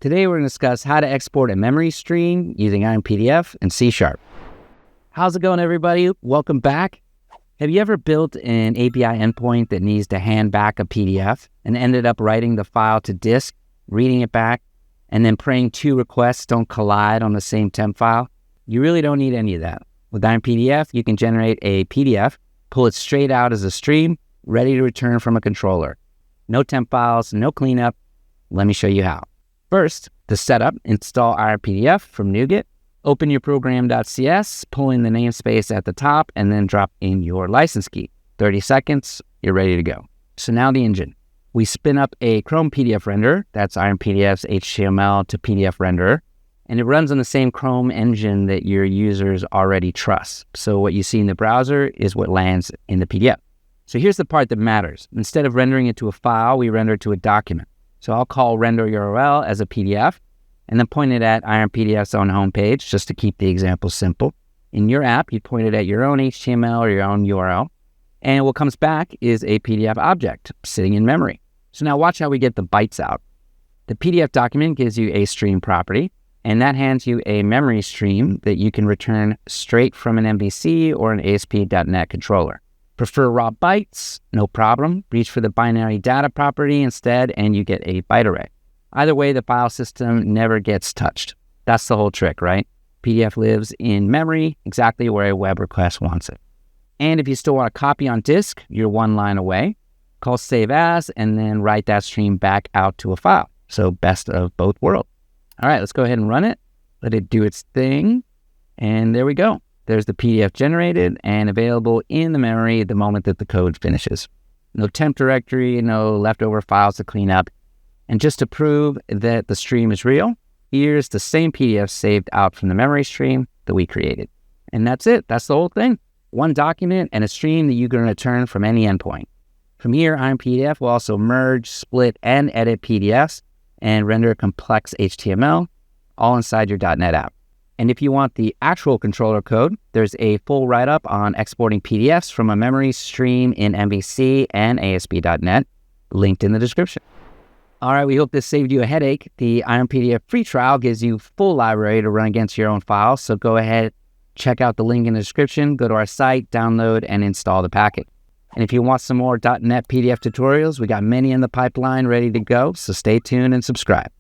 Today we're going to discuss how to export a memory stream using IronPDF and C#. How's it going, everybody? Welcome back. Have you ever built an API endpoint that needs to hand back a PDF and ended up writing the file to disk, reading it back, and then praying two requests don't collide on the same temp file? You really don't need any of that. With IronPDF, you can generate a PDF, pull it straight out as a stream, ready to return from a controller. No temp files, no cleanup. Let me show you how. First, to set up, install IronPDF from NuGet. Open your program.cs, pull in the namespace at the top, and then drop in your license key. 30 seconds, you're ready to go. So now the engine. We spin up a Chrome PDF renderer. That's IronPDF's HTML to PDF renderer. And it runs on the same Chrome engine that your users already trust. So what you see in the browser is what lands in the PDF. So here's the part that matters. Instead of rendering it to a file, we render it to a document. So I'll call render URL as a PDF and then point it at IronPDF's own homepage just to keep the example simple. In your app, you point it at your own HTML or your own URL. And what comes back is a PDF object sitting in memory. So now watch how we get the bytes out. The PDF document gives you a stream property, and that hands you a memory stream that you can return straight from an MVC or an ASP.NET controller. Prefer raw bytes? No problem. Reach for the binary data property instead, and you get a byte array. Either way, the file system never gets touched. That's the whole trick, right? PDF lives in memory exactly where a web request wants it. And if you still want a copy on disk, you're one line away. Call save as, and then write that stream back out to a file. So best of both worlds. All right, let's go ahead and run it. Let it do its thing. And there we go. There's the PDF generated and available in the memory the moment that the code finishes. No temp directory, no leftover files to clean up. And just to prove that the stream is real, here's the same PDF saved out from the memory stream that we created. And that's it. That's the whole thing. One document and a stream that you can return from any endpoint. From here, IronPDF will also merge, split, and edit PDFs and render complex HTML all inside your .NET app. And if you want the actual controller code, there's a full write-up on exporting PDFs from a memory stream in MVC and ASP.NET, linked in the description. All right, we hope this saved you a headache. The IronPDF free trial gives you full library to run against your own files, so go ahead, check out the link in the description, go to our site, download, and install the packet. And if you want some more .NET PDF tutorials, we got many in the pipeline ready to go, so stay tuned and subscribe.